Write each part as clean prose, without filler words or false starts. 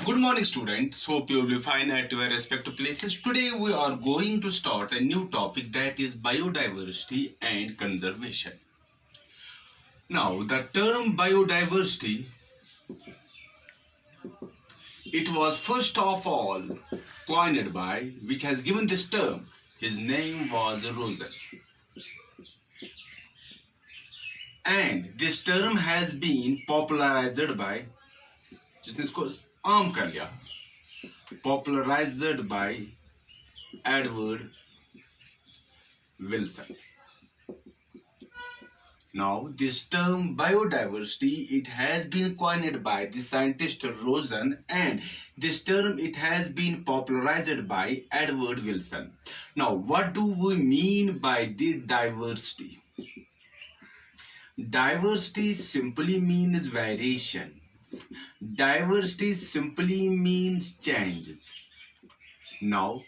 Good morning, students. Hope you will be fine at your respective places. Today, we are going to start a new topic, that is biodiversity and conservation. Now, the term biodiversity, it was first of all coined by, which has given this term. His name was Rosen. And this term has been popularized by, जिसने इसको आम कर लिया, popularized by Edward Wilson. Now, this term biodiversity, it has been coined by the scientist Rosen, and this term, it has been popularized by Edward Wilson. Now, what do we mean by the diversity? Diversity simply means variations. Diversity simply means changes. Now,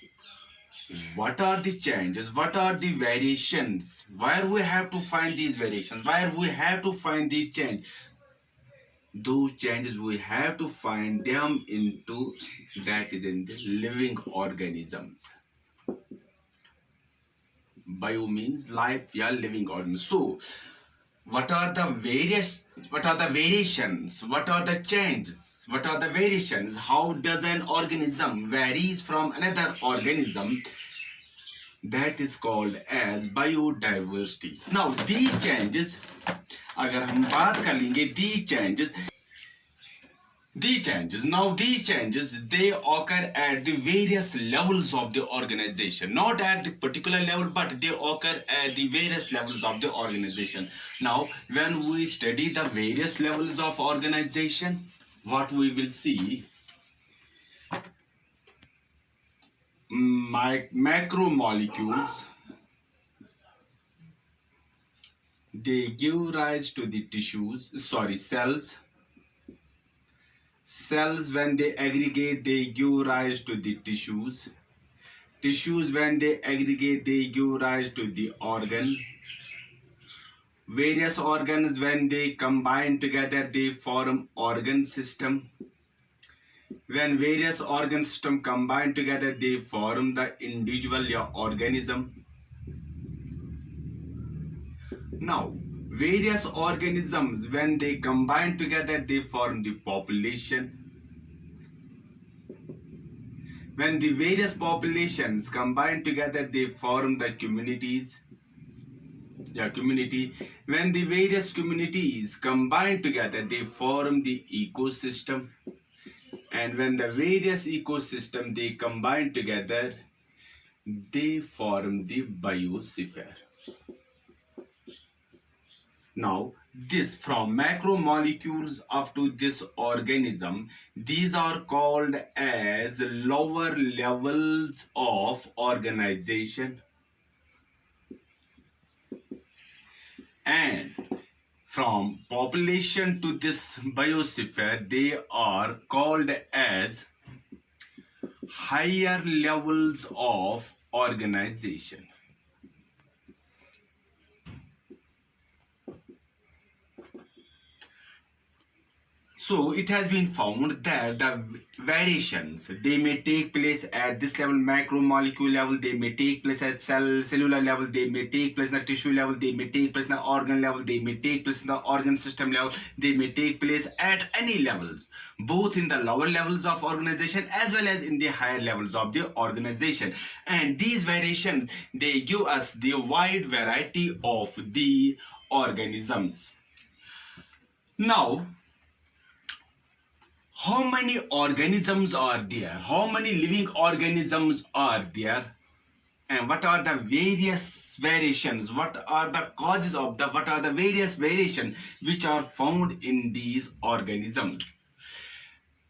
what are the changes? What are the variations? Where we have to find these variations? Where we have to find these changes? Those changes we have to find them into, that is in the living organisms. Bio means life, yeah, living organisms. So, what are the variations? What are the changes? What are the variations? How does an organism varies from another organism? That is called as biodiversity. Now, these changes, अगर हम बात कर लेंगे, these changes, they occur at the various levels of the organization, not at the particular level, but they occur at the various levels of the organization. Now, when we study the various levels of organization, what we will see, macromolecules, they give rise to the cells. Cells, when they aggregate, they give rise to the tissues. Tissues, when they aggregate, they give rise to the organ. Various organs, when they combine together, they form organ system. When various organ system combine together, they form the individual or organism. Now, various organisms, when they combine together, they form the population. When the various populations combine together, they form the communities. Community. When the various communities combine together, they form the ecosystem. And when the various ecosystem, they combine together, they form the biosphere. Now, this from macromolecules up to this organism, these are called as lower levels of organization. And from population to this biosphere, they are called as higher levels of organization. So it has been found that the variations, they may take place at this level, macromolecule level, they may take place at cellular level, they may take place in the tissue level, they may take place in the organ level, they may take place in the organ system level, they may take place at any levels, both in the lower levels of organization as well as in the higher levels of the organization. And these variations, they give us the wide variety of the organisms. Now, how many organisms are there? How many living organisms are there? And what are the various variations? What are the causes of what are the various variations which are found in these organisms?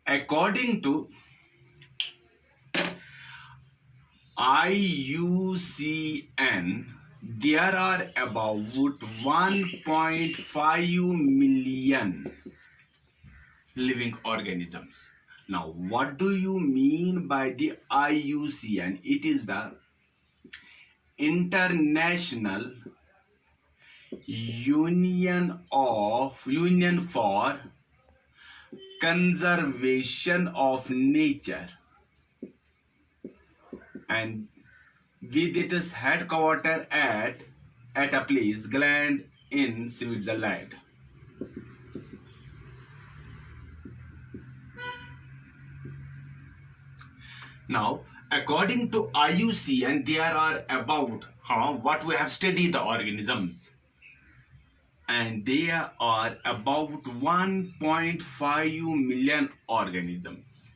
According to IUCN, there are about 1.5 million living organisms. Now, what do you mean by the IUCN? It is the International Union for conservation of nature, and with its headquarters at a place Gland in Switzerland. Now, according to IUCN, there are about what we have studied the organisms, and there are about 1.5 million organisms.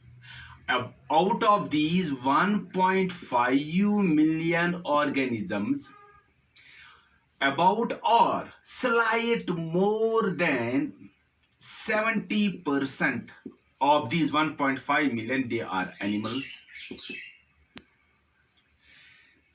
Out of these 1.5 million organisms, about or slight more than 70% of these 1.5 million, they are animals.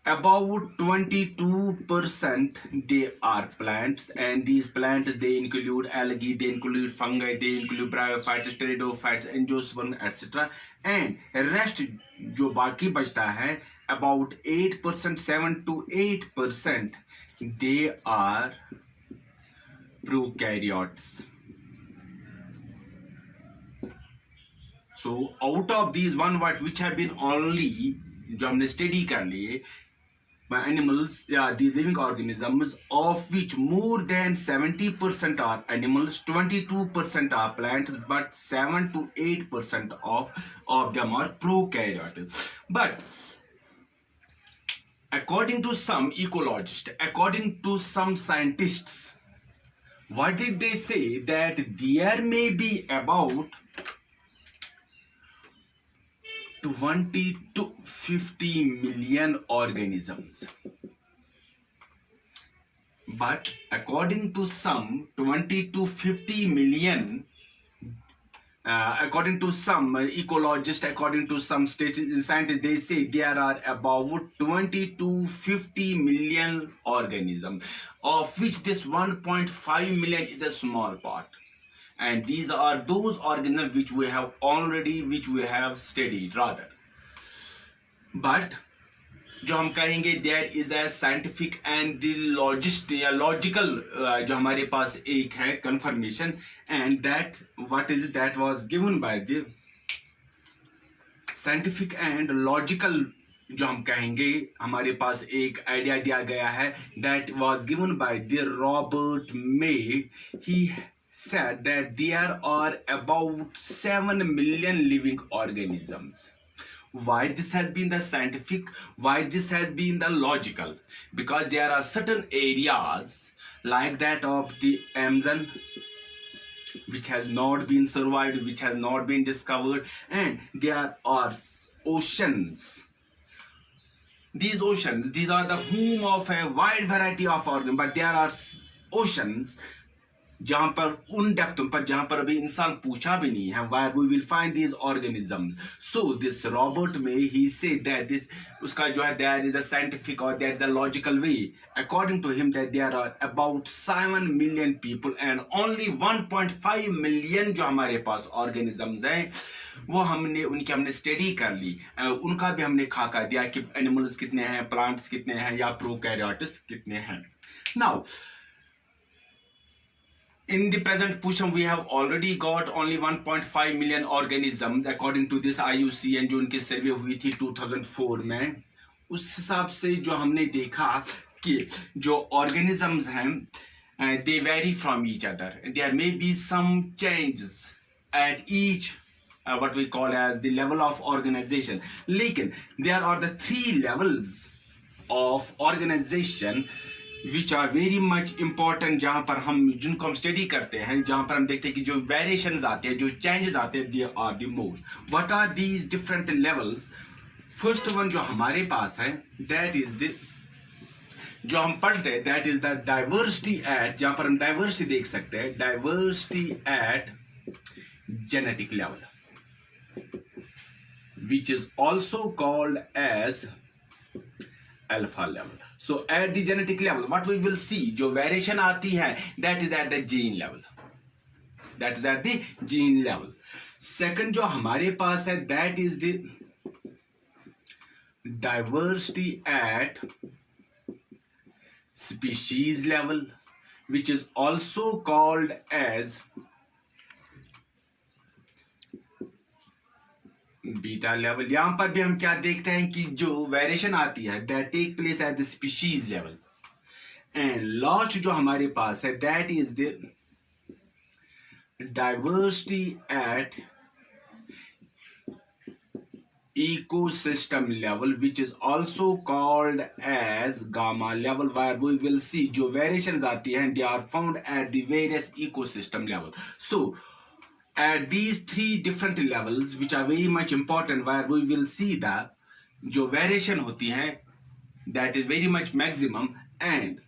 About 22% they are plants, and these plants they include algae, they include fungi, they include bryophytes, pteridophytes, angiosperm, etc. And rest जो बाकी बचता है about 8%, 7 to 8%, they are prokaryotes. So out of these one what which have been only जो हमने study कर लिए by animals, these living organisms, of which more than 70% are animals, 22% are plants, but 7 to 8% of them are prokaryotes. But according to some ecologists, according to some scientists, what did they say? That there may be about 20 to 50 million organisms. But according to some 20 to 50 million, according to some ecologists, according to some scientists, they say there are about 20 to 50 million organisms, of which this 1.5 million is a small part. And these are those organisms which we have studied rather. But जो हम कहेंगे there is a scientific and the logical जो हमारे पास एक है confirmation, and that what is it that was given by the scientific and logical जो हम कहेंगे हमारे पास एक आइडिया दिया गया है, that was given by the Robert May. He said that there are about 7 million living organisms. Why this has been the scientific, why this has been the logical? Because there are certain areas like that of the Amazon which has not been survived, which has not been discovered, and there are oceans. These oceans, these are the home of a wide variety of organisms, but there are oceans जहां पर उन depth पर जहां पर अभी इंसान पूछा भी नहीं है, where we will find these organisms. So this Robert May, he said that this उसका जो है there is a scientific or there is a logical way. According to him that there are about 7 million people and only 1.5 million जो हमारे पास organisms हैं, वो हमने study कर ली, उनका भी हमने खाका दिया कि एनिमल्स कितने हैं, प्लांट्स कितने हैं, या प्रोकैरियोट्स कितने हैं. Now in the present position we have already got only 1.5 million organisms according to this IUCN जो उनकी सर्वे हुई थी 2004 में. उस हिसाब से जो हमने देखा कि जो organisms हैं they vary from each other. There may be some changes at each what we call as the level of organization. लेकिन there are the 3 levels of organization which are very much important, जहां पर हम जिनको हम study करते हैं, जहां पर हम देखते हैं कि जो वेरिएशंस आते हैं, जो चेंजेस आते हैं, they are the most. What are these different levels? First one जो हमारे पास है, that is the जो हम पढ़ते हैं, that is the diversity at, जहां पर हम diversity देख सकते हैं, diversity at genetic level, which is also called as alpha level. So at the genetic level what we will see जो variation आती है, that is at the gene level, that is at the gene level. Second जो हमारे पास है, that is the diversity at species level, which is also called as beta level. यहां पर भी हम क्या देखते हैं कि जो वेरिएशन आती है that take place at the species level, and last जो हमारे पास है that is the diversity at ecosystem level, which is also called as gamma level, where we will see जो variations आती हैं they are found at the various ecosystem level. So at these three different levels which are very much important, where we will see that जो variation होती हैं that is very much maximum, and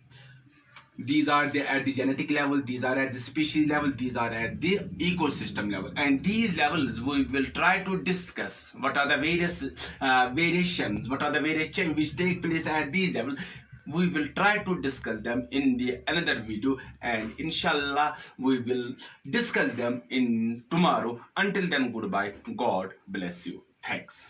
these are at the genetic level, these are at the species level, these are at the ecosystem level, and these levels we will try to discuss what are the various variations, what are the various changes which take place at these levels. We will try to discuss them in the another video, and inshallah we will discuss them in tomorrow. Until then, goodbye. God bless you. Thanks.